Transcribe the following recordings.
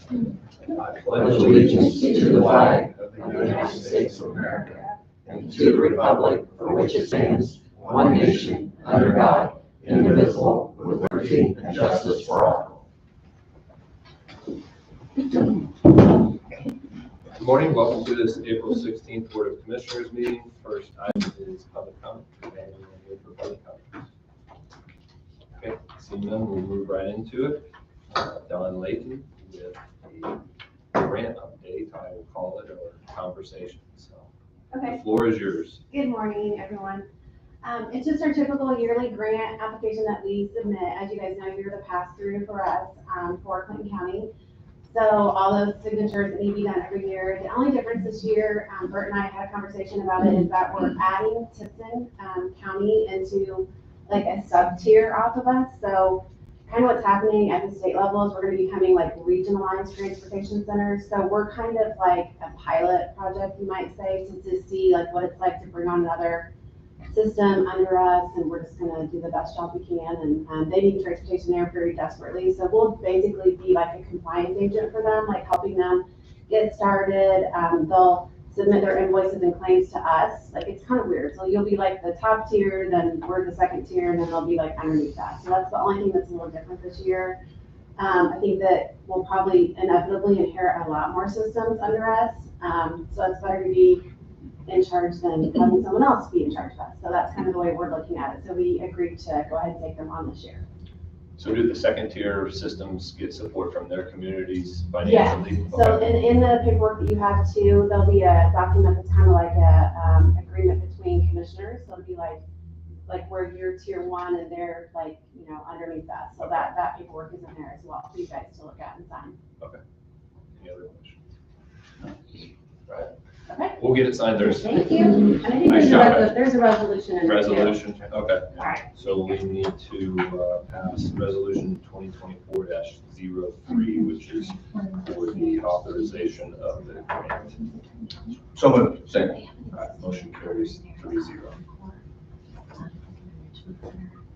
I pledge allegiance to the flag of the United States of America and to the republic for which it stands, one nation, under God, indivisible, with liberty and justice for all. Good morning. Welcome to this April 16th Board of Commissioners meeting. First item is public comment. Anyone here for public comment? Okay, seeing none, we'll move right into it. Don Layton with the grant update, I will call it, or conversation. So Okay. The floor is yours. Good morning, everyone. It's just our typical yearly grant application that we submit. As you guys know, you're the pass-through for us for Clinton County. So all those signatures need to be done every year. The only difference this year, Bert and I had a conversation about it, is that we're adding Tipton County into like a sub-tier off of us. So kind of what's happening at the state level is we're going to be becoming like regionalized transportation centers. So we're kind of like a pilot project, you might say, to see like what it's like to bring on another system under us, and we're just going to do the best job we can. And they need transportation there very desperately. So we'll basically be like a compliance agent for them, like helping them get started. They'll submit their invoices and claims to us. Like, it's kind of weird. So you'll be like the top tier, then we're the second tier, and then they'll be like underneath that. So that's the only thing that's a little different this year. I think that we'll probably inevitably inherit a lot more systems under us. So it's better to be in charge than having someone else be in charge of us. So that's kind of the way we're looking at it. So we agreed to go ahead and take them on this year. So do the second tier systems get support from their communities Yeah. financially? So in the paperwork that you have too, there'll be a document that's kind of like a agreement between commissioners. So it'll be like where you're tier one and they're like, you know, underneath that. So that paperwork is in there as well for you guys to look at and sign. Okay. Any other questions? Right. Okay. We'll get it signed Thursday. Thank you. And I think Nice there's a resolution in there too. Resolution, okay. All right. So we need to pass resolution 2024-03, which is for the authorization of the grant. So moved. Second. All right, motion carries 3-0.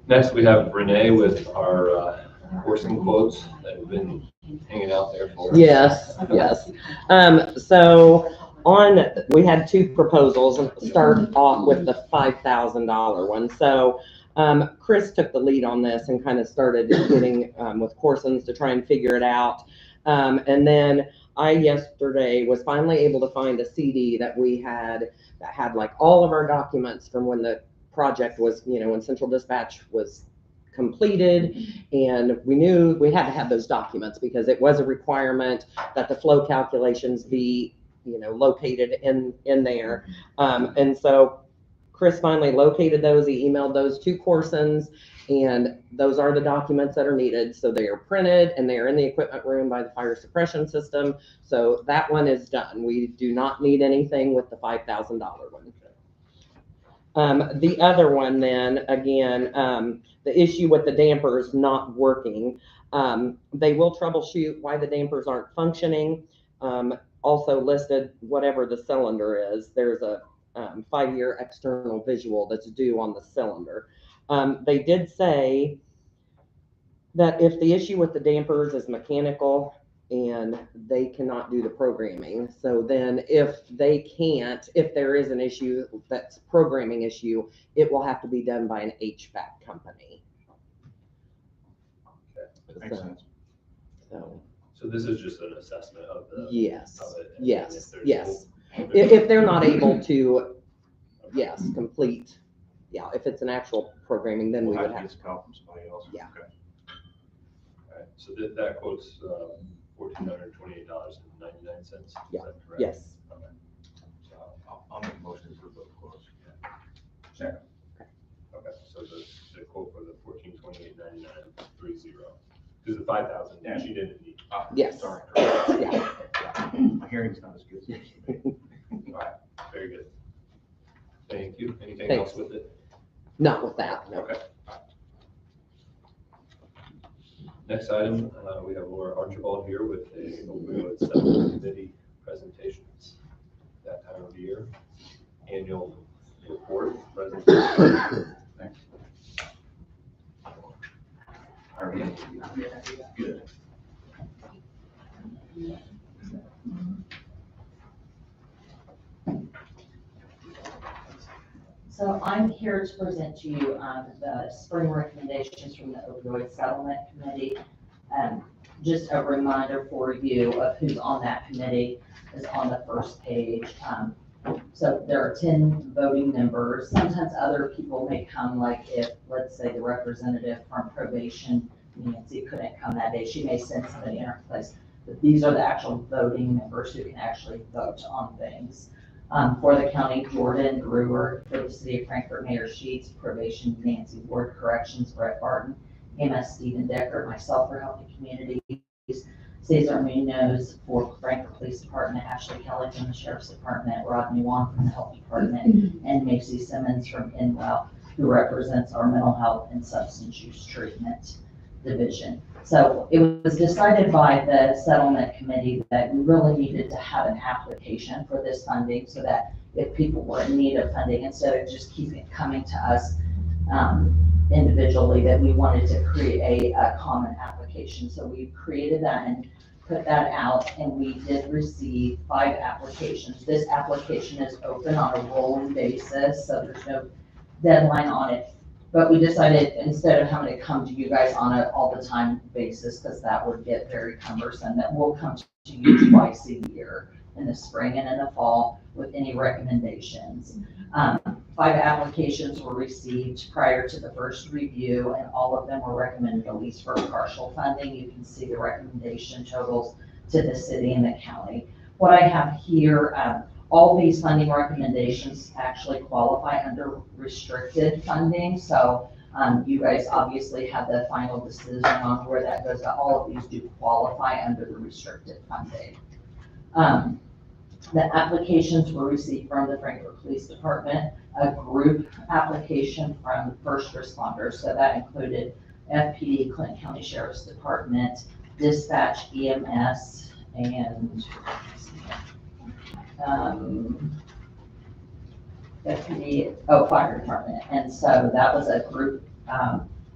Next, we have Renee with our coursing quotes that have been hanging out there for us. Yes. So we had two proposals, and start off with the $5,000 one. So Chris took the lead on this and kind of started getting with Corson's to try and figure it out. And then I yesterday was finally able to find a CD that we had that had like all of our documents from when the project was, you know, when Central Dispatch was completed, and we knew we had to have those documents because it was a requirement that the flow calculations be, you know, located in there. And so Chris finally located those. He emailed those to Corson's, and those are the documents that are needed. So they are printed and they are in the equipment room by the fire suppression system. So that one is done. We do not need anything with the $5,000 one. The other one then, again, the issue with the dampers not working. They will troubleshoot why the dampers aren't functioning. Also listed whatever the cylinder is. There's a 5-year external visual that's due on the cylinder. They did say that if the issue with the dampers is mechanical and they cannot do the programming, so then if there is an issue that's programming issue, it will have to be done by an HVAC company. Okay. That makes sense. So this is just an assessment of the. Yes. Of it. Yes. If they're not able to, complete. Yeah, if it's an actual programming, then we would have to call from somebody else. Yeah. Okay. All right. So that quote's $1,428.99. Yeah. Is that correct? Yes. Okay. So I'll make a motion to approve those quotes. Second. Okay. So the quote for the $1,428.99 3-0. Because the 5,000 she didn't need. Yes. Sorry. Yeah. My hearing's not as good. All right. Very good. Thank you. Anything Thanks. else with it? Not with that. No. Okay. Next item, we have Laura Archibald here with a opioid subcommittee presentations. That time of year, annual report presentation. Thanks. How are you? Good. So I'm here to present to you the spring recommendations from the opioid settlement committee. Just a reminder for you of who's on that committee is on the first page. So there are 10 voting members. Sometimes other people may come, like if, let's say, the representative from probation, Nancy, couldn't come that day, she may send somebody in her place. But these are the actual voting members who can actually vote on things. For the county, Jordan Brewer; for the city of Frankfort, Mayor Sheets; probation, Nancy Ward; corrections, Brett Barton; EMS, Stephen Decker; myself for Healthy Communities, Cesar Munoz for Frankfort Police Department; Ashley Kelly from the Sheriff's Department; Rodney Wong from the Health Department; and Macy Simmons from InWell, who represents our mental health and substance use treatment division. So it was decided by the settlement committee that we really needed to have an application for this funding, so that if people were in need of funding, instead of just keeping it coming to us individually, that we wanted to create a common application. So we created that and put that out, and we did receive 5 applications. This application is open on a rolling basis, so there's no deadline on it. But we decided, instead of having to come to you guys on an all the time basis, because that would get very cumbersome, that we'll come to you twice a year, in the spring and in the fall, with any recommendations. 5 applications were received prior to the first review, and all of them were recommended at least for partial funding. You can see the recommendation totals to the city and the county. What I have here, all these funding recommendations actually qualify under restricted funding. So you guys obviously have the final decision on where that goes, but all of these do qualify under the restricted funding. The applications were received from the Frankfort Police Department, a group application from first responders. So that included FPD, Clinton County Sheriff's Department, Dispatch, EMS, and FPD, Fire Department. And so that was a group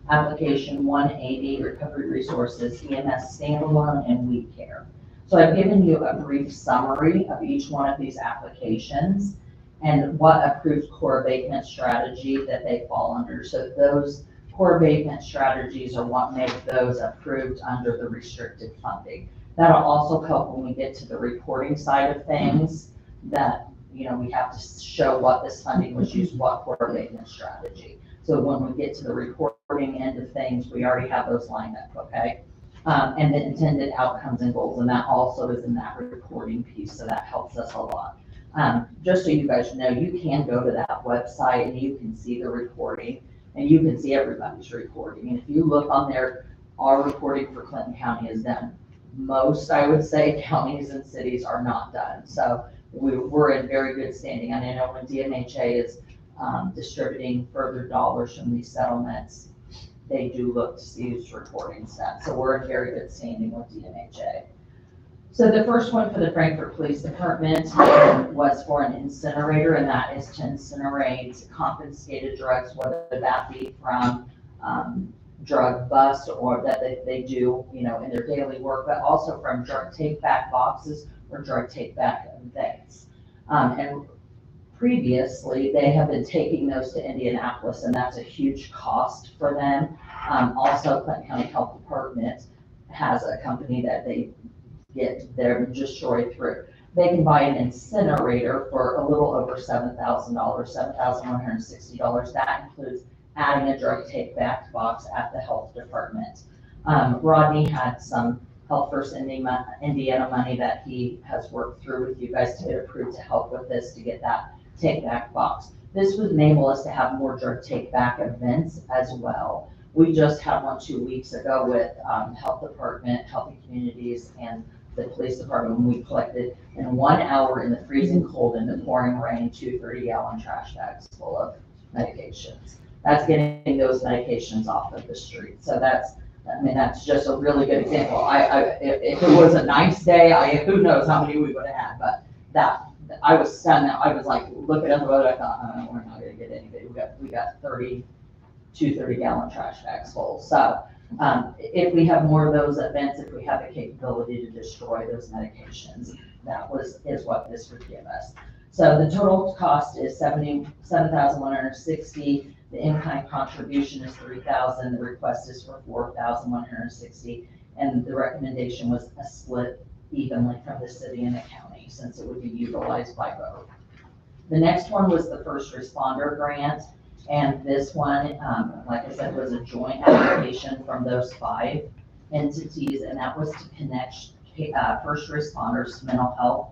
application. 180, Recovery Resources, EMS standalone, and We Care. So I've given you a brief summary of each one of these applications and what approved core abatement strategy that they fall under. So those core abatement strategies are what make those approved under the restricted funding. That'll also help when we get to the reporting side of things, that, you know, we have to show what this funding was used, what core abatement strategy. So when we get to the reporting end of things, we already have those lined up, okay? And the intended outcomes and goals, and that also is in that reporting piece, so that helps us a lot. Just so you guys know, you can go to that website and you can see the reporting, and you can see everybody's reporting. And if you look on there, our reporting for Clinton County is done. Most, I would say, counties and cities are not done. So we're in very good standing. And I know when DMHA is distributing further dollars from these settlements, they do look to see who's reporting stats. So we're in very good standing with DMHA. So the first one for the Frankfort Police Department was for an incinerator, and that is to incinerate confiscated drugs, whether that be from drug bust or that they do, you know, in their daily work, but also from drug take back boxes or drug take back events. And previously, they have been taking those to Indianapolis, and that's a huge cost for them. Also, Clinton County Health Department has a company that they get their destroyed through. They can buy an incinerator for a little over $7,000, $7,160. That includes adding a drug take back box at the health department. Rodney had some Health First Indiana money that he has worked through with you guys to get approved to help with this, to get that take back box. This would enable us to have more drug take back events as well. We just had one 2 weeks ago with Health Department, Healthy Communities, and the Police Department, when we collected in 1 hour in the freezing cold and the pouring rain, 2 30-gallon trash bags full of medications. That's getting those medications off of the street. So that's, I mean, that's just a really good example. If it was a nice day, who knows how many we would have had, but that, I was stunned. I was like, looking at the road, I thought, we're not gonna get anybody. We got 2 30-gallon trash bags full. So If we have more of those events, if we have the capability to destroy those medications, is what this would give us. So the total cost is $77,160. The in-kind contribution is $3,000. The request is for $4,160. And the recommendation was a split evenly from the city and the county, since it would be utilized by both. The next one was the first responder grant. And this one, like I said, was a joint application from those 5 entities, and that was to connect first responders to mental health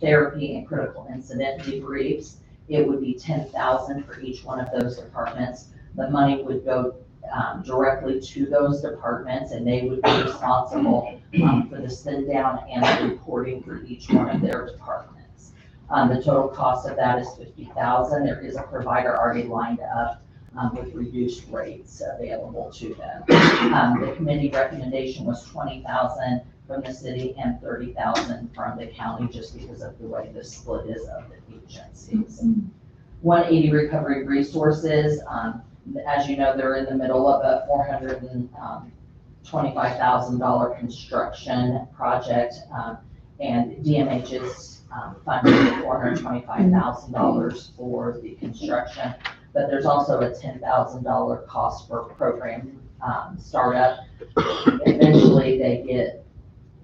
therapy and critical incident debriefs. It would be $10,000 for each one of those departments. The money would go directly to those departments, and they would be responsible for the send down and the reporting for each one of their departments. The total cost of that is $50,000. There is a provider already lined up with reduced rates available to them. The committee recommendation was $20,000 from the city and $30,000 from the county, just because of the way the split is of the agencies. 180 Recovery Resources, as you know, they're in the middle of a $425,000 construction project, and DMH is funding $425,000 for the construction, but there's also a $10,000 cost for program startup. Eventually, they get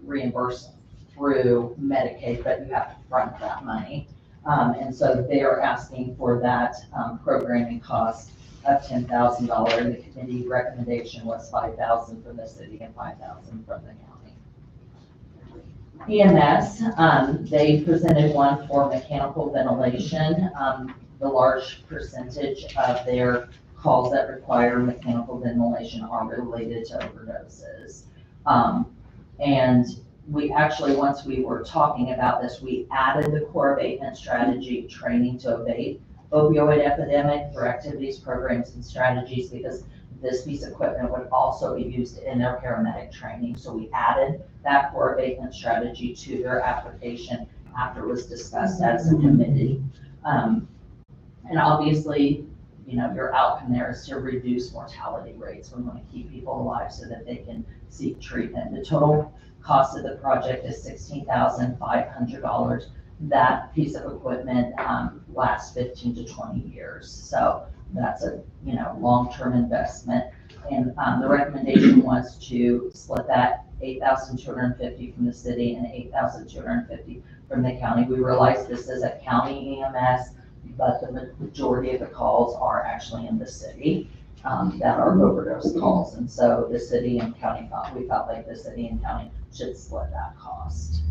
reimbursed through Medicaid, but you have to front that money. And so they are asking for that programming cost of $10,000. And the committee recommendation was $5,000 from the city and $5,000 from the county. EMS, they presented one for mechanical ventilation. The large percentage of their calls that require mechanical ventilation are related to overdoses. And we actually, once we were talking about this, we added the core abatement strategy training to abate opioid epidemic for activities, programs, and strategies, because this piece of equipment would also be used in their paramedic training. So we added that core abatement strategy to their application after it was discussed as a committee. And obviously, you know, your outcome there is to reduce mortality rates. We want to keep people alive so that they can seek treatment. The total cost of the project is $16,500. That piece of equipment lasts 15 to 20 years. So that's a, you know, long-term investment. And the recommendation was to split that $8,250 from the city and $8,250 from the county. We realize this is a county EMS, but the majority of the calls are actually in the city that are overdose calls. And so the city and county we felt like the city and county should split that cost.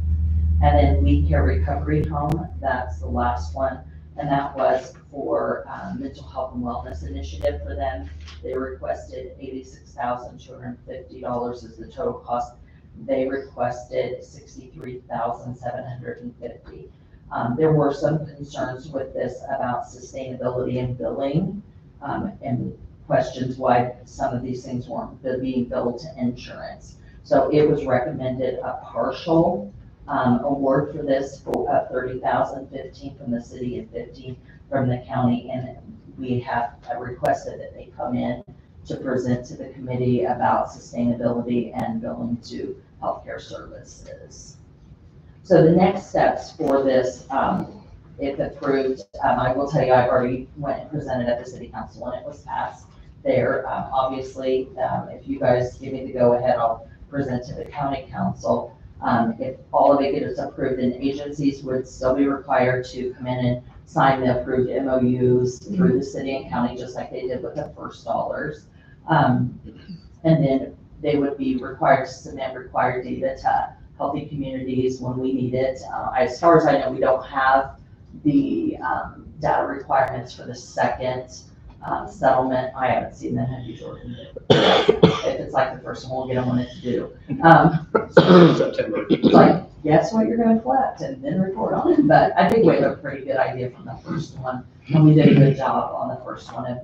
And then We Care Recovery Home, that's the last one. And that was for mental health and wellness initiative for them. They requested $86,250 as the total cost. They requested $63,750. There were some concerns with this about sustainability and billing, and questions why some of these things weren't being billed to insurance. So it was recommended a partial award for this for $30,000, 15 from the city and 15 from the county, and we have requested that they come in to present to the committee about sustainability and billing to healthcare services. So the next steps for this, if approved, I will tell you, I've already went and presented at the city council and it was passed there. Obviously, if you guys give me the go ahead, I'll present to the county council. If all of it gets approved, then agencies would still be required to come in and sign the approved MOUs through the city and county, just like they did with the first dollars. And then they would be required to submit required data to Healthy Communities when we need it. As far as I know, we don't have the data requirements for the second settlement. I haven't seen that. Have you, Jordan? If it's like the first one, we'll get them when it's due. September. It's like, guess what you're going to collect and then report on it. But I think we have a pretty good idea from the first one. And we did a good job on the first one of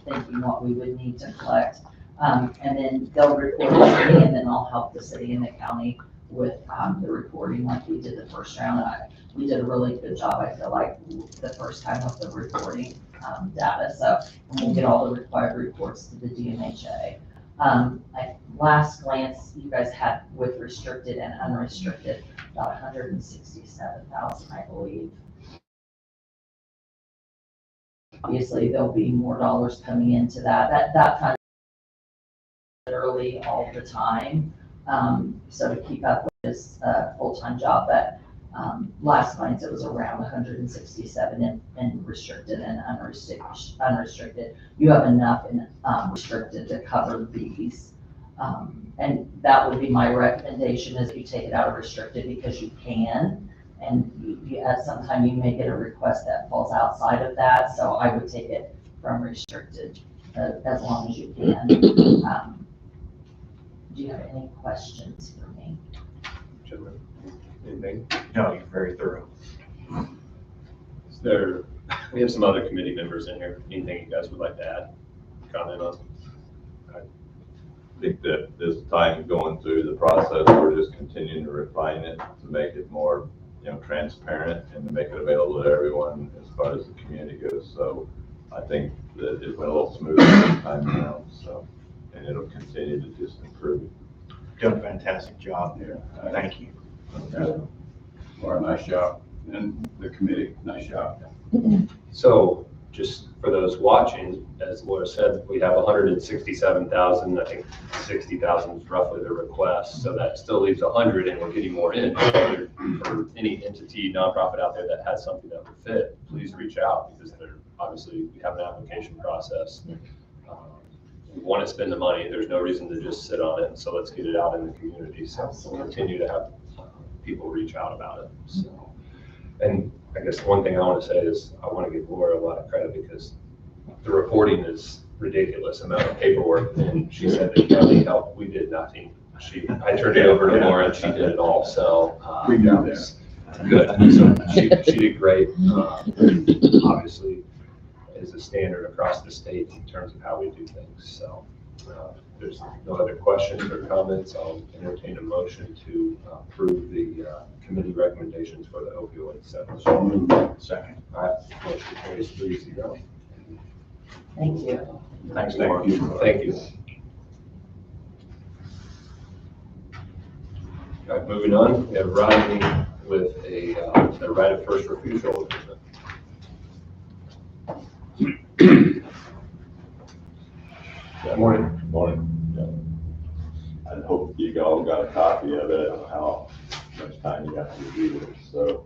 thinking what we would need to collect. And then they'll report to the city, and then I'll help the city and the county with the reporting like we did the first round. We did a really good job, I feel like, the first time with the reporting data. So we'll get all the required reports to the DMHA. Last glance, you guys had with restricted and unrestricted, about 167,000, I believe. Obviously, there'll be more dollars coming into that fund literally all the time. So to keep up with this full-time job, but last glance, it was around 167 in restricted and unrestricted. You have enough in restricted to cover these. And that would be my recommendation, is you take it out of restricted because you can. And at some time you may get a request that falls outside of that. So I would take it from restricted as long as you can. Do you have any questions for me? Gentlemen, anything? No, you're very thorough. Is there, we have some other committee members in here. Anything you guys would like to add, comment on? I think that this time going through the process, we're just continuing to refine it to make it more, transparent and to make it available to everyone as far as the community goes. So I think that it went a little smoother this time around, so, and it'll continue to just improve. Done a fantastic job there. Thank you. Laura, nice job. And the committee, nice job. So just for those watching, as Laura said, we have 167,000. I think 60,000 is roughly the request. So that still leaves 100, and we're getting more in. For any entity, nonprofit out there that has something that would fit, please reach out, because obviously we have an application process. We want to spend the money. There's no reason to just sit on it. So let's get it out in the community. So we'll continue to have people reach out about it. So, and I guess the one thing I want to say is I want to give Laura a lot of credit, because the reporting is ridiculous amount of paperwork, and she said that Kelly helped. We did nothing. I turned it over to Laura, and she did it all. So We got there. good. So she did great. Obviously, is a standard across the state in terms of how we do things. So there's no other questions or comments. I'll entertain a motion to approve the committee recommendations for the opioid settlement. So moved. Second. All right, motion carries 3-0. Thank you. Thanks, Laura. Thank you. All right, moving on, we have Rodney with the right of first refusal. Good morning. Morning. I hope you all got a copy of it. I don't know how much time you got to review it. So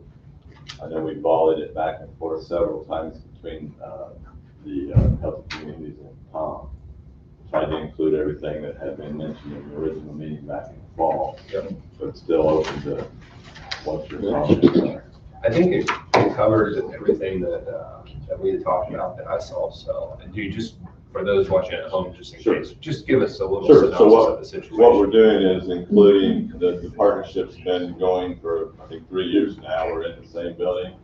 I know we volleyed it back and forth several times between the Healthy Communities and Tom. Tried to include everything that had been mentioned in the original meeting back in the fall, but still open to what your comments are. I think it covered everything that we had talked about that I saw. So, and do you just, for those watching at home, just in case, just give us a little synopsis of the situation. What we're doing is including the partnership's been going for, I think, 3 years now. We're in the same building.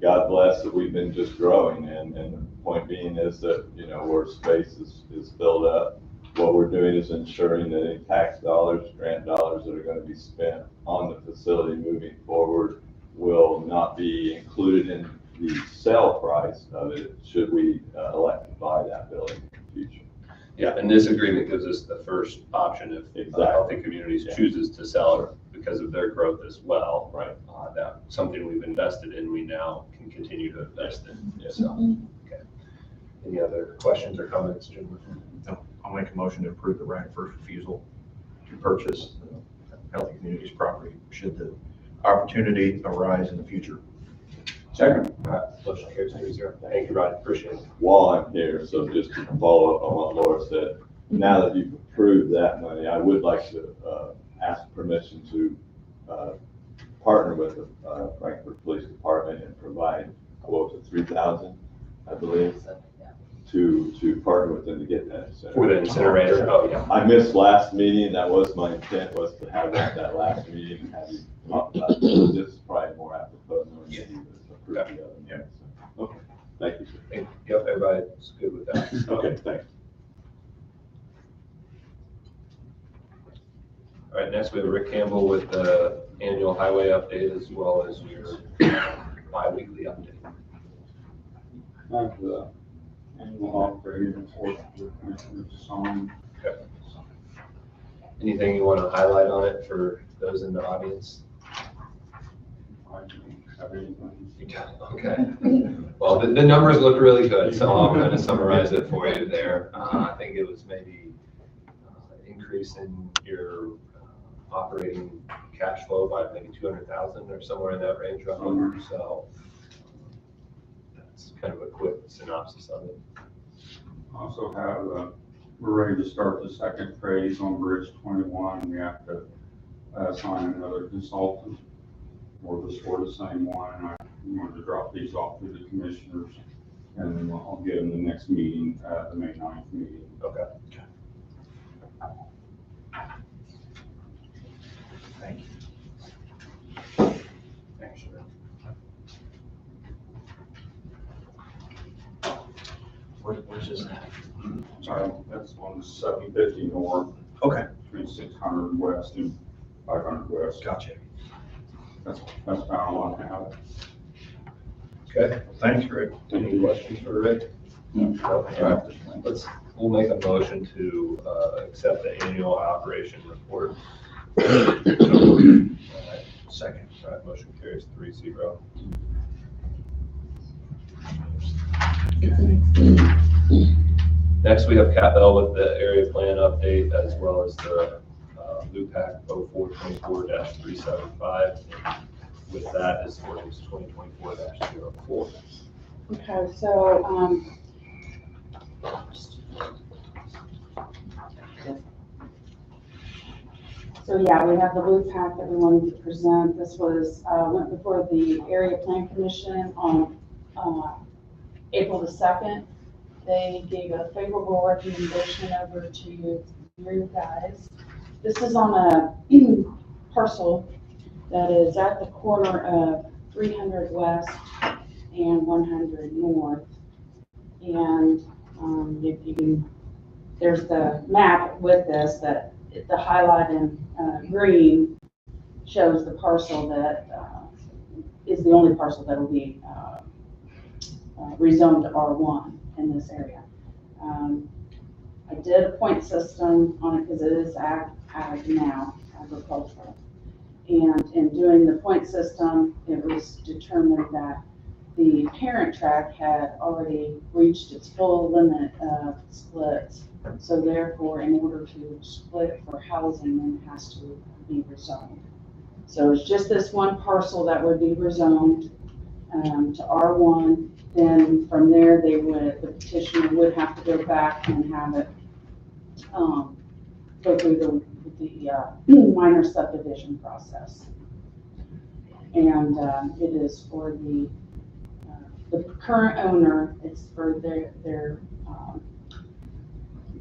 God bless that we've been just growing, and the point being is that, where space is filled up, what we're doing is ensuring that any tax dollars, grant dollars that are going to be spent on the facility moving forward will not be included in the sale price of it, should we elect to buy that building in the future. Yeah, and this agreement gives us the first option if Healthy Communities chooses to sell it because of their growth as well. Right. That's something we've invested in, we now can continue to invest in. Yeah. So, okay. Any other questions or comments, Jim? No, I'll make a motion to approve the right of first refusal to purchase Healthy Communities property should the opportunity arise in the future. Second. All right, motion carries 3-0. Thank you, Rod, appreciate it. While I'm here, so just to follow up on what Laura said, now that you've approved that money, I would like to ask permission to partner with the Frankfort Police Department and provide, what was it, 3,000, I believe, to partner with them to get that incinerator. For the incinerator, oh, yeah. I missed last meeting. That was my intent, was to have that last meeting and have you talk about it. This is probably more apropos than you approved the other one. Yeah. So, okay, thank you, sir. Yep, everybody's good with that. Okay, thanks. All right, next we have Rick Campbell with the annual highway update as well as your bi-weekly update. After the annual operating report for Commissioner Song, Anything you want to highlight on it for those in the audience? Okay. Well, the numbers look really good, so I'll kind of summarize it for you there. I think it was maybe increase in your operating cash flow by maybe 200,000 or somewhere in that range roughly. So that's kind of a quick synopsis of it. Also have, we're ready to start the second phase on Bridge 21. We have to assign another consultant for the same one. And I wanted to drop these off to the commissioners, and then I'll get them the next meeting, the May 9th meeting. Okay. Thank you. Thanks, sir. Where's this at? Sorry, that's on 750 north. Okay, Between 600 west and 500 west. gotcha. That's about all I have. Okay. Thanks, Rick. Any questions for Rick? No. All right. We'll make a motion to accept the annual operation report. Second. All right, motion carries 3-0. Next, we have CapL with the area plan update as well as the LUPAC 0424-375. With that is ordinance 2024-04. Okay, so yeah, we have the LUPAC that we wanted to present. This was, went before the Area Plan Commission on April the 2nd. They gave a favorable recommendation over to you guys. This is on a parcel that is at the corner of 300 West and 100 North. And there's the map with this, that the highlight in green shows the parcel that is the only parcel that will be rezoned to R1 in this area. I did a point system on it because it is ag now, agricultural. And in doing the point system, it was determined that the parent tract had already reached its full limit of splits. So therefore, in order to split for housing, then it has to be rezoned. So it's just this one parcel that would be rezoned to R1. Then from there, the petitioner would have to go back and have it go through the minor subdivision process. And it is for the current owner. It's for their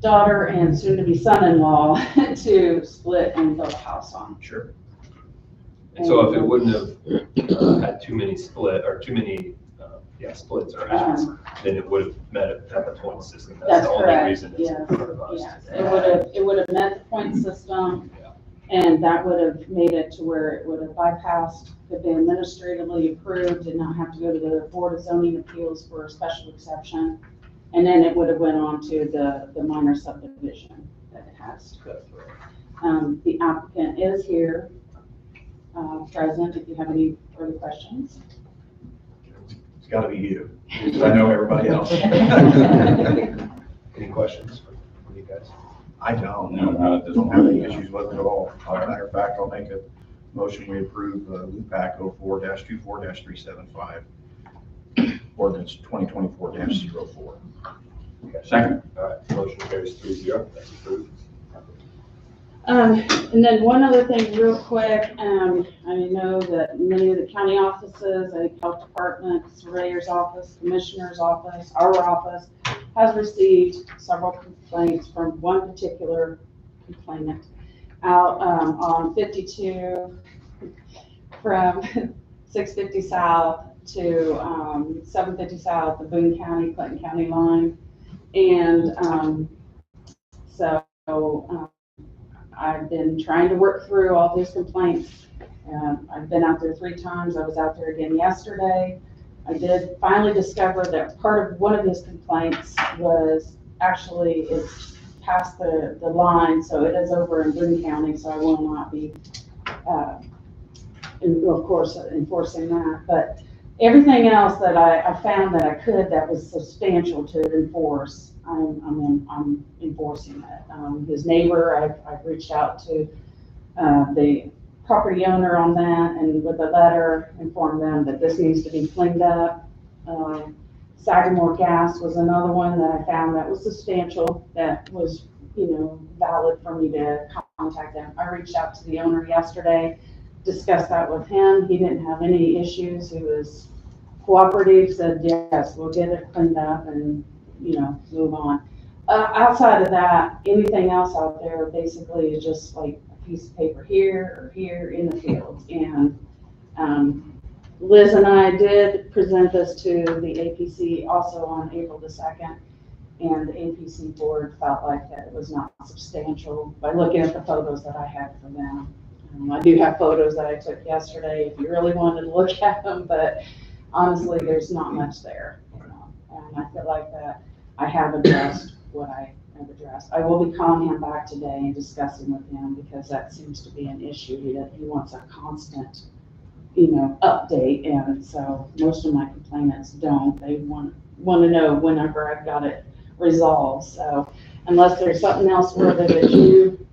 daughter and soon-to-be son-in-law to split and build a house on. Sure. And so if it wouldn't have had too many splits or acts, then it would have met at the point system. That's the only correct. reason it's in front of us. Yes, it would have met the point system, and that would have made it to where it would have bypassed, could be administratively approved, did not have to go to the Board of Zoning Appeals for a special exception, and then it would have went on to the minor subdivision that it has to go through. The applicant is here, present, if you have any further questions. It's gotta be you, because I know everybody else. Any questions from you guys? I don't No, not at this don't have any point. issues with it at all. As a matter of fact, I'll make a motion, we approve LUPAC 04-24-375, ordinance 2024-04. Second. All right, motion carries 3-0. That's approved. And then one other thing real quick, I know that many of the county offices, like health department, surveyor's office, commissioner's office, our office, has received several complaints from one particular complainant out on 52 from 650 South to 750 South, the Boone County, Clinton County line. And I've been trying to work through all these complaints. I've been out there 3 times. I was out there again yesterday. I did finally discover that part of one of his complaints was actually past the line, so it is over in Boone County, so I will not be, of course, enforcing that. But everything else that I found that I could, that was substantial to enforce, I'm enforcing it. His neighbor, I've reached out to the property owner on that, and with a letter informed them that this needs to be cleaned up. Sagamore Gas was another one that I found that was substantial, that was, valid for me to contact them. I reached out to the owner yesterday, discussed that with him. He didn't have any issues. He was cooperative, said, yes, we'll get it cleaned up and, move on. Outside of that, anything else out there basically is just like a piece of paper here or here in the field. And Liz and I did present this to the APC also on April the 2nd, and the APC board felt like that it was not substantial by looking at the photos that I had for them. I do have photos that I took yesterday if you really wanted to look at them, but honestly, there's not much there. And I feel like that I have addressed what I have addressed. I will be calling him back today and discussing with him, because that seems to be an issue that he wants a constant, update. And so most of my complainants don't. They want to know whenever I've got it resolved. So unless there's something else further that you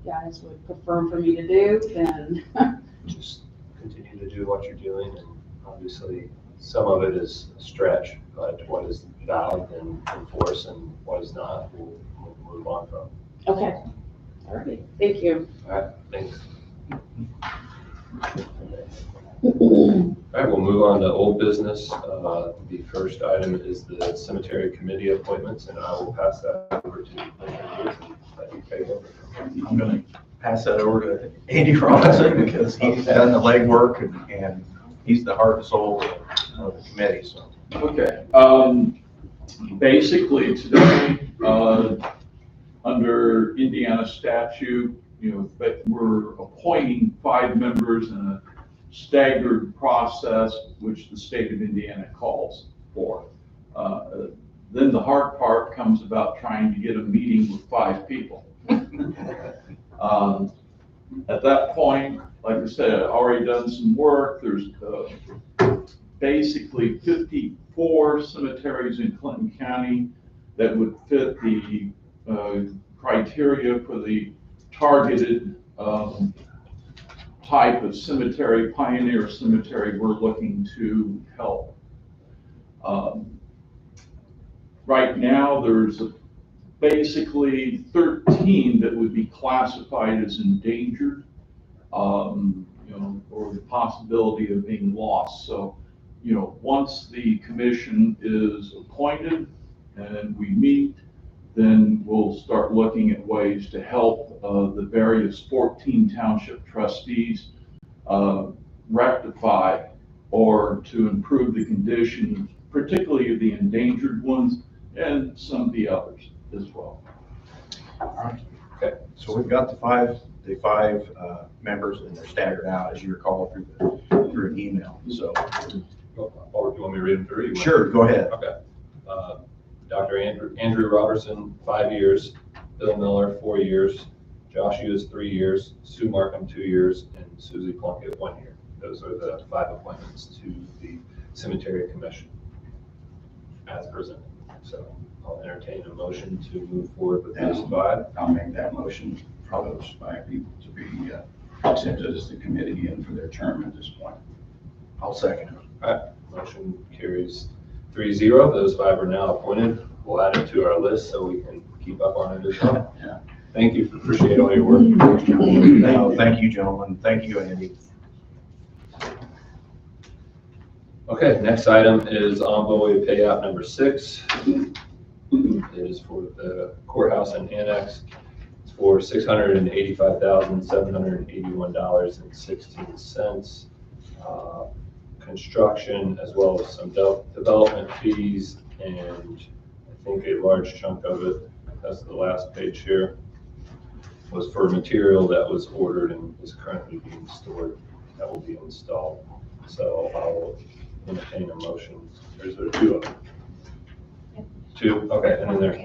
guys would prefer for me to do, then Just continue to do what you're doing, and obviously some of it is a stretch, but what is valid and enforce and what is not, we'll move on from. okay. All right. Thank you. All right, thanks. All right, we'll move on to old business. The first item is the cemetery committee appointments, and I will pass that over to let you take over. I'm going to pass that over to Andy Robinson, because he's done the legwork and he's the heart and soul of the committee, so. Okay, basically today, under Indiana statute, that we're appointing 5 members in a staggered process, which the state of Indiana calls for. Then the hard part comes about trying to get a meeting with 5 people. At that point, like I said, I've already done some work. There's basically 54 cemeteries in Clinton County that would fit the criteria for the targeted type of cemetery, pioneer cemetery we're looking to help. Right now, there's basically 13 that would be classified as endangered, or the possibility of being lost. So, once the commission is appointed and we meet, then we'll start looking at ways to help the various 14 township trustees rectify or to improve the condition, particularly of the endangered ones and some of the others as well. All right. Okay. So we've got the five members, and they're staggered out, as you recall, through an email. So, Or do you want me to read them through? sure, go ahead. Okay. Dr. Andrew Robertson, 5 years. Bill Miller, 4 years. Josh Hughes, 3 years. Sue Markham, 2 years. And Susie Plunkett, 1 year. Those are the 5 appointments to the Cemetery Commission as presented. So I'll entertain a motion to move forward with those 5. I'll make that motion for those 5 people to be accepted as the committee and for their term at this point. I'll second it. All right, motion carries 3-0. Those 5 are now appointed. We'll add it to our list so we can keep up on it as well. Yeah. Thank you. Appreciate all your work. No, thank you, gentlemen. Thank you, Andy. Okay, next item is envoy payout number 6. It is for the courthouse and annex. It's for $685,781.16. Construction, as well as some development fees, and I think a large chunk of it, that's the last page here, was for material that was ordered and is currently being stored that will be installed. So I'll entertain a motion. Or is there 2 of them? 2? Okay, and then there's,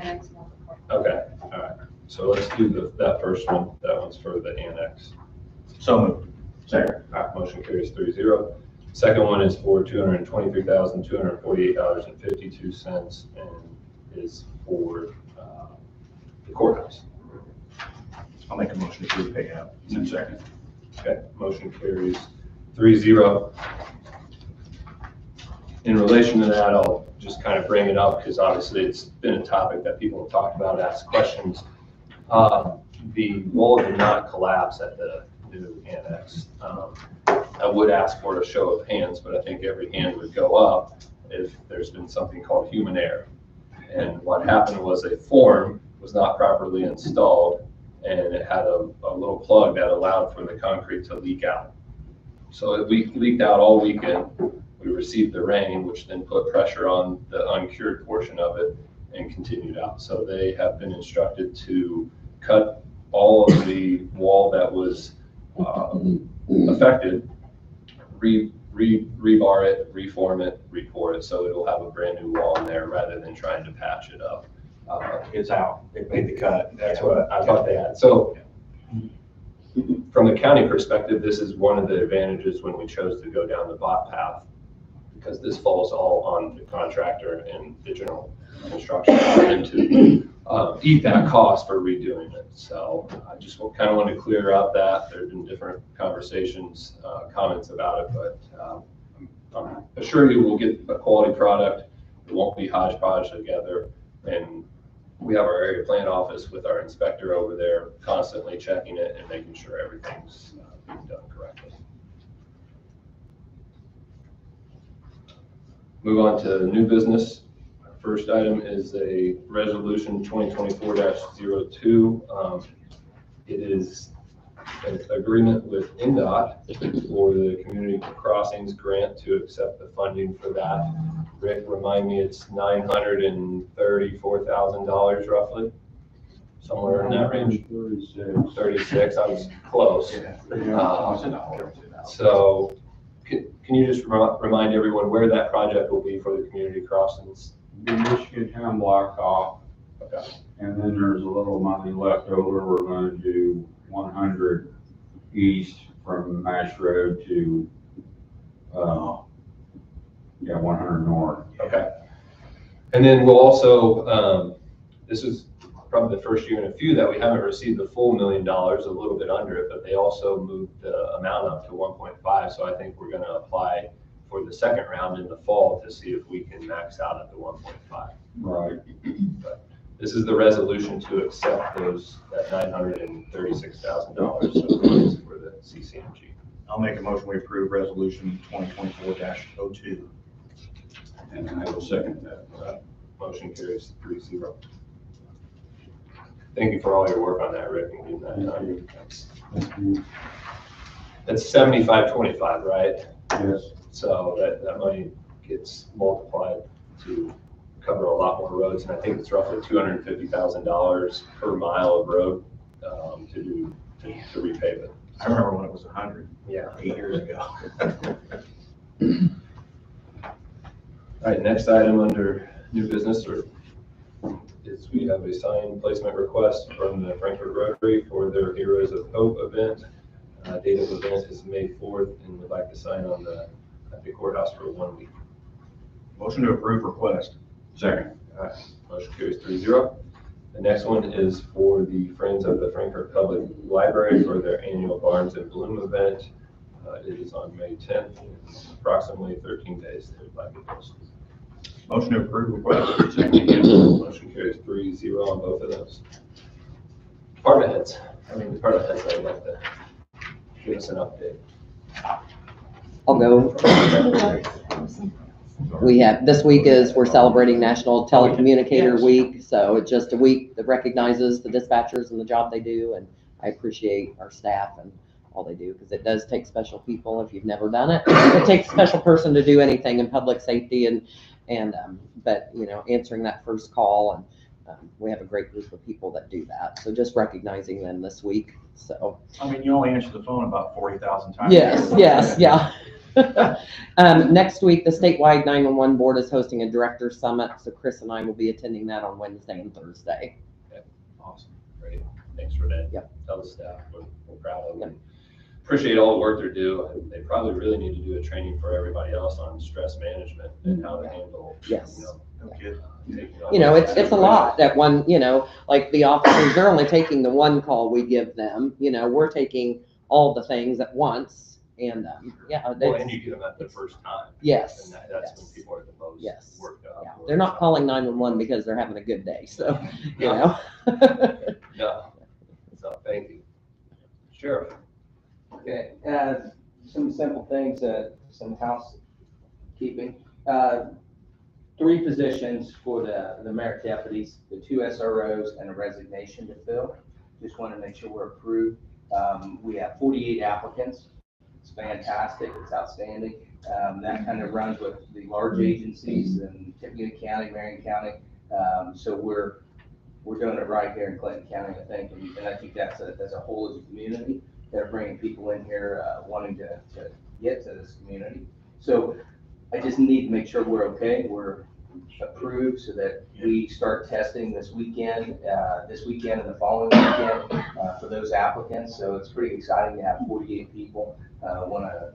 okay, all right. So let's do that first one. That one's for the annex. So moved. Second. Motion carries 3-0. Second one is for $223,248.52 and is for the courthouse. I'll make a motion to approve payout. Second. Okay, motion carries 3-0. In relation to that, I'll just kind of bring it up because obviously it's been a topic that people have talked about, asked questions. The wall did not collapse at the new annex. I would ask for a show of hands, but I think every hand would go up if there's been something called human error. And what happened was a form was not properly installed, and it had a little plug that allowed for the concrete to leak out. So it leaked out all weekend. We received the rain, which then put pressure on the uncured portion of it and continued out. So they have been instructed to cut all of the wall that was affected, rebar it, reform it, repour it, so it'll have a brand new wall in there rather than trying to patch it up. It's out. They made the cut. That's what I thought they had. So from the county perspective, this is one of the advantages when we chose to go down the bot path, because this falls all on the contractor and the general construction and to eat that cost for redoing it. So I just kind of want to clear out that there have been different conversations, comments about it, but I'm assure you we'll get a quality product. It won't be hodgepodge together. And we have our area plan office with our inspector over there constantly checking it and making sure everything's being done correctly. Move on to new business. Our first item is a resolution 2024-02. It is an agreement with NDOT for the community crossings grant to accept the funding for that. Rick, remind me, it's $934,000 roughly, somewhere in that range. 36. I was close. So can you just remind everyone where that project will be for the community crossings? The Michigan Town Blacktop. Okay. And then there's a little money left over. We're going to do 100 east from Mash Road to, 100 north. Okay. And then we'll also, this is probably the first year in a few that we haven't received the full $1 million, a little bit under it, but they also moved the amount up to 1.5. So I think we're going to apply for the second round in the fall to see if we can max out at the 1.5. Right. But this is the resolution to accept that $936,000 for the CCMG. I'll make a motion we approve resolution 2024-02. And I will second that. Motion carries 3-0. Thank you for all your work on that, Rick, and getting that done. That's 75-25, right? Yes. So that money gets multiplied to cover a lot more roads, and I think it's roughly $250,000 per mile of road to repave it. I remember when it was 100. Yeah. 8 years ago. All right, next item under new business is we have a sign placement request from the Frankfurt Rotary for their Heroes of Hope event. Date of event is May 4th, and we'd like to sign at the courthouse for 1 week. Motion to approve request. Second. All right, motion carries 3-0. The next one is for the Friends of the Frankfurt Public Library for their annual Barns and Bloom event. It is on May 10th, approximately 13 days. They would like it posted. Motion to approve request. Motion carries 3-0 on both of those. Department heads. How many department heads I'd like to give us an update? I'll go. We have, this week we're celebrating National Telecommunicator Week, so it's just a week that recognizes the dispatchers and the job they do, and I appreciate our staff and all they do, because it does take special people. If you've never done it, it takes a special person to do anything in public safety, but answering that first call, and we have a great group of people that do that. So just recognizing them this week. So I mean, you only answer the phone about 40,000 times. yes, yeah. Next week, the statewide 911 board is hosting a director summit, so Chris and I will be attending that on Wednesday and Thursday. Okay. Awesome, great. Thanks for that. Yep. Tell the staff we're proud of Yep. them. Appreciate all the work they're doing. They probably really need to do a training for everybody else on stress management and how to handle, Yes. you know, No kid. taking on You know, it's a situations. lot that one, you know, like the officers, they're only taking the one call we give them, you know, we're taking all the things at once. And, yeah, Well, and it's, you get them at the first time. yes. And that's when yes. people are the most Yes. worked up. Yeah, they're not calling 911 because they're having a good day, so, you No. know. No. So, thank you. Sheriff. Okay, some simple things, some housekeeping. 3 positions for the merit deputies, the 2 SROs and a resignation to fill. Just want to make sure we're approved. We have 48 applicants. It's fantastic, it's outstanding. That kind of runs with the large agencies in Tippecanoe County, Marion County. So we're doing it right here in Clinton County, I think, and I think that's as a whole as a community. They're bringing people in here wanting to get to this community. So I just need to make sure we're okay, we're approved so that we start testing this weekend and the following weekend for those applicants. So it's pretty exciting to have 48 people want to.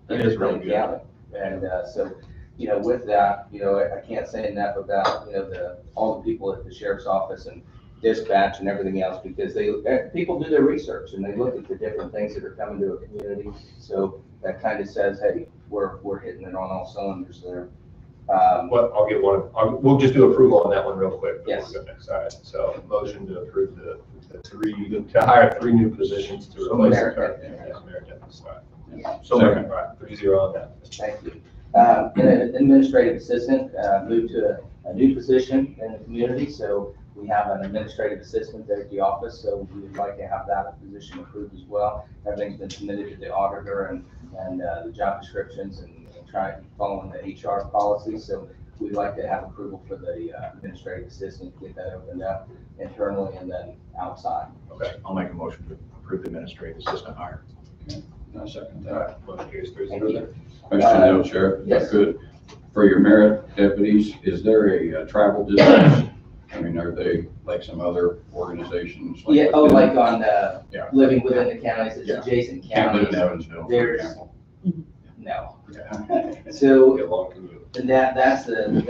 That is really good. And so, you know, with that, you know, I can't say enough about, you know, all the people at the sheriff's office and dispatch and everything else, because people do their research and they look at the different things that are coming to a community. So that kind of says, hey, we're hitting it on all cylinders there. Well, I'll get one, we'll just do approval on that one real quick. before Yes. we go next. All right, so motion to approve the 3, to hire 3 new positions to replace the Merit current. deputy. Yeah, merit deputies. All right. So Second, all right, 3-0 on that. Thank you. An administrative assistant moved to a new position in the community, so we have an administrative assistant there at the office, so we would like to have that position approved as well. Everything's been submitted to the auditor and the job descriptions and trying following the HR policies, so we'd like to have approval for the administrative assistant, get that opened up internally and then outside. Okay. I'll make a motion to approve the administrative assistant hire. I second All that. right, motion carries 3-0 there. Question though, Sheriff, if I Yes. could, for your merit deputies, is there a travel distance? I mean, are they like some other organizations? Yeah, oh, within- like on Yeah. living within the counties, it's Yeah. adjacent Can't live in counties. Evansville, for There's- example. No. Yeah. So Get along commute. And that's the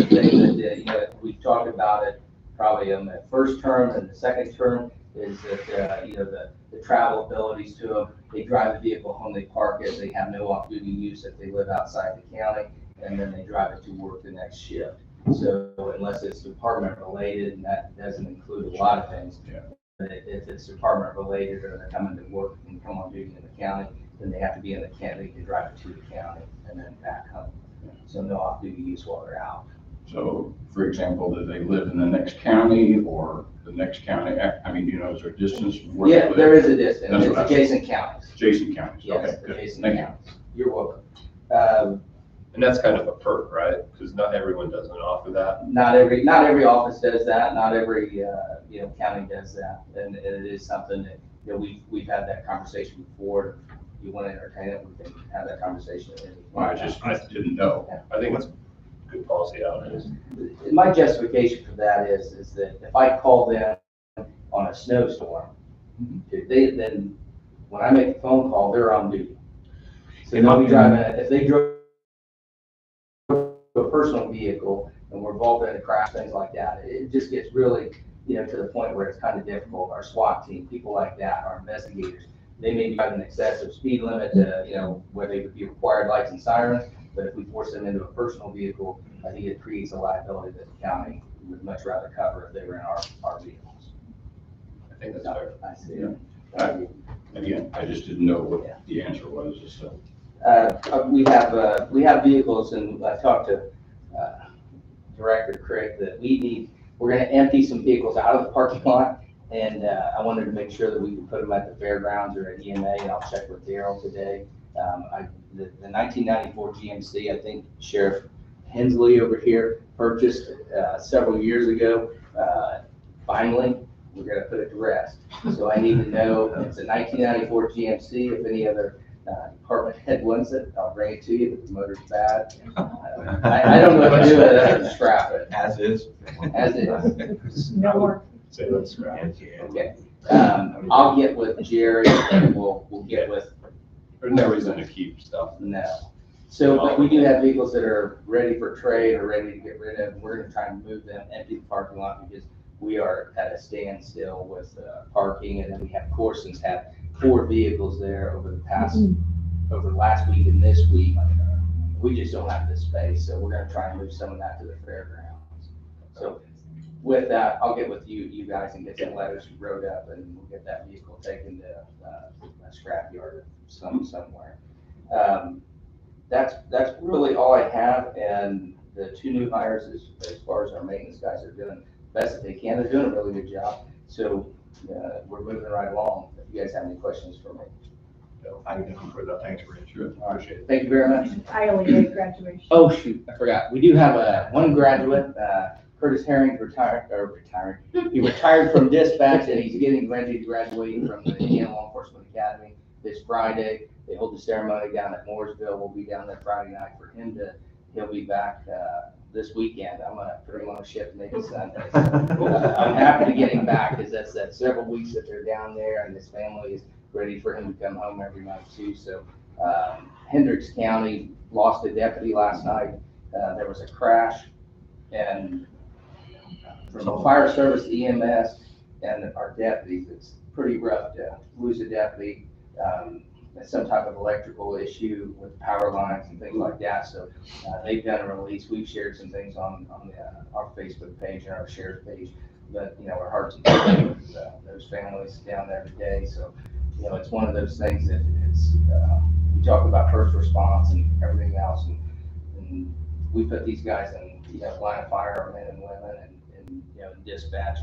thing that, you know, we talked about it probably on the first term and the second term is that, you know, the travel abilities to them. They drive the vehicle home, they park it, they have no off-duty use if they live outside the county, and then they drive it to work the next shift. So unless it's department related, and that doesn't include a lot of things. Yeah. But if it's department related or they're coming to work and come on duty in the county, then they have to be in the county, they can drive it to the county and then back home. So no off-duty use while they're out. So, for example, do they live in the next county or the next county? I mean, you know, is there distance from where they Yeah, live? there is a distance, That's it's what I- adjacent counties. Adjacent counties, Yes, okay, good, adjacent thank you. counties. You're welcome. And that's kind of a perk, right? Because not everyone doesn't offer that. Not every office does that, not every, you know, county does that, and it is something that, you know, we've had that conversation before. If you want to entertain it, we can have that conversation. Well, I didn't know. I think it's good policy out there. My justification for that is that if I call them on a snowstorm, then when I make a phone call, they're on duty. So they'll be driving, if they drove a personal vehicle and we're involved in a crash, things like that, it just gets really, you know, to the point where it's kind of difficult. Our SWAT team, people like that, our investigators, they may be driving an excessive speed limit, you know, where they would be required lights and sirens, but if we force them into a personal vehicle, I think it creates a liability that the county would much rather cover if they were in our vehicles. I think that's fair. I see. Yeah. Again, I just didn't know what the answer was, so. We have vehicles, and I talked to Director Crick that we're gonna empty some vehicles out of the parking lot, and I wanted to make sure that we could put them at the fairgrounds or at EMA, and I'll check with Daryl today. The 1994 GMC, I think Sheriff Hensley over here purchased several years ago. Finally, we're gonna put it to rest. So I need to know, it's a 1994 GMC, if any other department head wants it, I'll bring it to you, but the motor's bad. I don't know what to do with it, I have to scrap it, As is. as is. No more. Say let's scrap. Okay. I'll get with Jerry and we'll get with, There's no reason to keep stuff. no. So, but we do have vehicles that are ready for trade or ready to get rid of. We're gonna try and move them, empty the parking lot because we are at a standstill with parking. And then we have Corson's had 4 vehicles there over the last week and this week. We just don't have the space, so we're gonna try and move some of that to the fairgrounds. So with that, I'll get with you guys and get some letters wrote up and we'll get that vehicle taken to a scrapyard somewhere. That's really all I have, and the 2 new hires as far as our maintenance guys are doing the best that they can. They're doing a really good job. So we're moving right along. If you guys have any questions for me. No, I can for that. Thanks, Rich. Appreciate it. Thank you very much. I only did graduation. Oh, shoot, I forgot. We do have one graduate, Curtis Herring retired. He retired from dispatch and he's getting ready to graduate from the Indiana Law Enforcement Academy this Friday. They hold the ceremony down at Mooresville. We'll be down there Friday night for him he'll be back this weekend. I'm gonna put him on a shift maybe Sunday. I'm happy to get him back because that's several weeks that they're down there and his family is ready for him to come home every night too. So Hendricks County lost a deputy last night. There was a crash and from the fire service, EMS, and our deputies, it's pretty rough to lose a deputy. Some type of electrical issue with power lines and things like that. So they've done a release. We've shared some things on our Facebook page and our shares page. But our hearts and with those families down there today. So it's one of those things that it's we talk about first response and everything else, and we put these guys in line of fire, our men and women, and dispatch.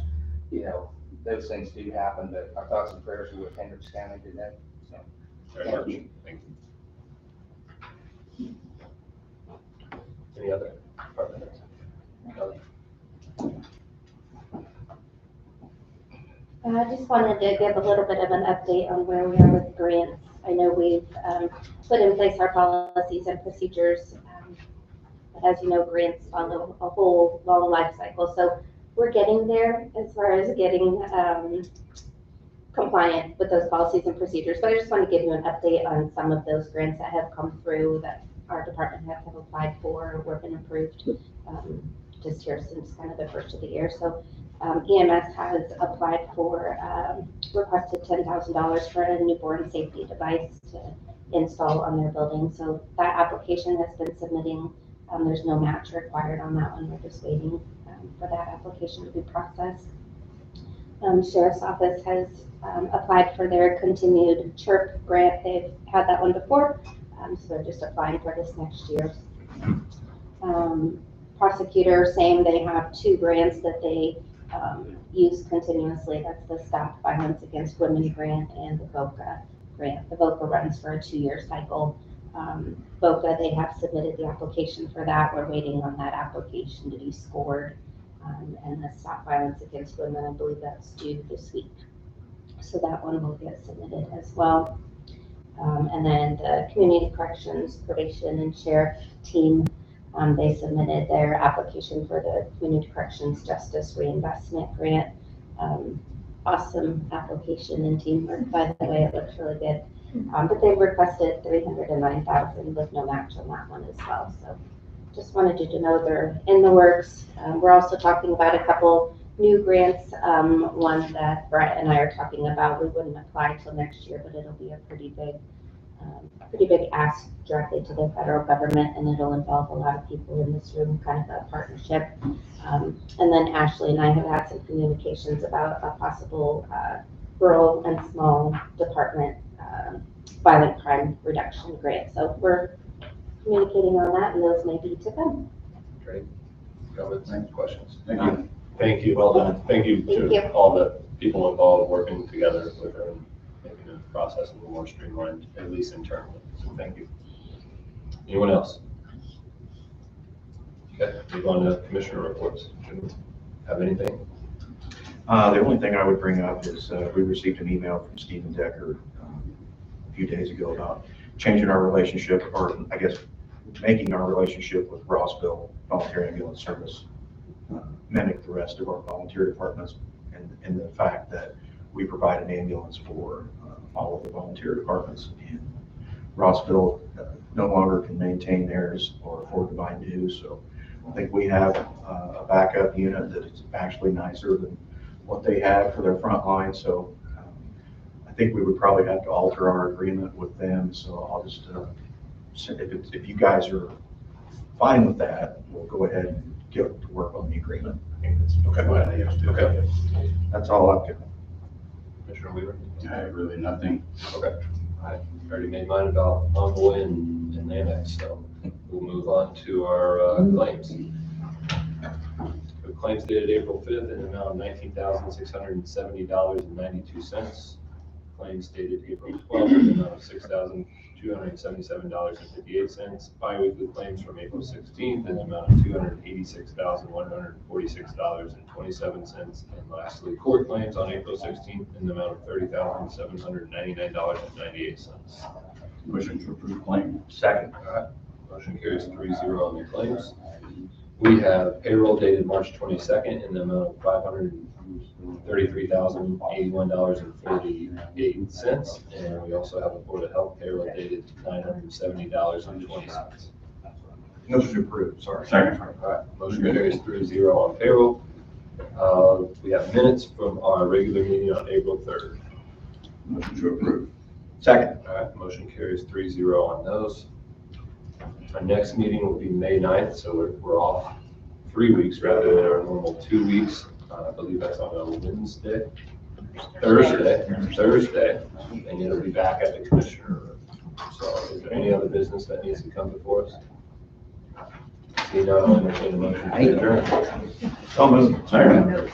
Those things do happen. But our thoughts and prayers are with Hendricks County today. So. Very much. Thank you. Any other departments? Kelly? I just wanted to give a little bit of an update on where we are with grants. I know we've put in place our policies and procedures. But as you know, grants follow a whole long life cycle. So we're getting there as far as getting compliant with those policies and procedures. But I just want to give you an update on some of those grants that have come through that our department heads have applied for or been approved just here since kind of the first of the year. So EMS has applied for, requested $10,000 for a newborn safety device to install on their building. So that application has been submitting. There's no match required on that one. We're just waiting for that application to be processed. Sheriff's Office has applied for their continued CHIRP grant. They've had that one before, so they're just applying for this next year. Prosecutor saying they have 2 grants that they use continuously. That's the Stop Violence Against Women grant and the VOCA grant. The VOCA runs for a 2-year cycle. VOCA, they have submitted the application for that. We're waiting on that application to be scored. And the Stop Violence Against Women, I believe that's due this week. So that one will get submitted as well. And then the Community Corrections, Probation, and Sheriff team, they submitted their application for the Community Corrections Justice Reinvestment Grant. Awesome application and teamwork, by the way. It looks really good. But they've requested $309,000 with no match on that one as well. So just wanted you to know they're in the works. We're also talking about a couple new grants. One that Brett and I are talking about, we wouldn't apply till next year, but it'll be a pretty big ask directly to the federal government, and it'll involve a lot of people in this room, kind of a partnership. And then Ashley and I have had some communications about a possible rural and small department violent crime reduction grant. So we're communicating on that, and those may be to come. Great. Comments, questions? Thank you. Thank you. Well done. Thank you to all the people involved working together with her and making the process a little more streamlined, at least internally. So thank you. Anyone else? Okay, move on to commissioner reports. Do you have anything? The only thing I would bring up is we received an email from Stephen Decker a few days ago about changing our relationship, or I guess making our relationship with Rossville Volunteer Ambulance Service mimic the rest of our volunteer departments. in the fact that we provide an ambulance for all of the volunteer departments. And Rossville no longer can maintain theirs or afford to buy new, so I think we have a backup unit that is actually nicer than what they had for their front line, so I think we would probably have to alter our agreement with them, so I'll just, if you guys are fine with that, we'll go ahead and get to work on the agreement. I think that's okay. That's all I've got. Commissioner Weaver? I have really nothing. Okay. I already made mine about Envoy and Annex, so we'll move on to our claims. The claims dated April 5th in the amount of $19,670.92. Claims dated April 12th in the amount of $6,277.58. Biweekly claims from April 16th in the amount of $286,146.27. And lastly, court claims on April 16th in the amount of $30,799.98. Motion to approve claim. Second. All right, motion carries 3-0 on the claims. We have payroll dated March 22nd in the amount of $533,081.48. And we also have a Board of Health payroll dated $970.20. Motion to approve, sorry. Second. All right, motion carries 3-0 on payroll. We have minutes from our regular meeting on April 3rd. Motion to approve. Second. All right, motion carries 3-0 on those. Our next meeting will be May 9th, so we're off 3 weeks rather than our normal 2 weeks. I believe that's on a Thursday, and it'll be back at the commissioner room. So is there any other business that needs to come before us? See none, I'll entertain a motion to adjourn. So moved. Second.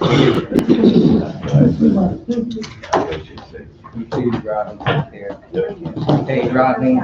Rodney.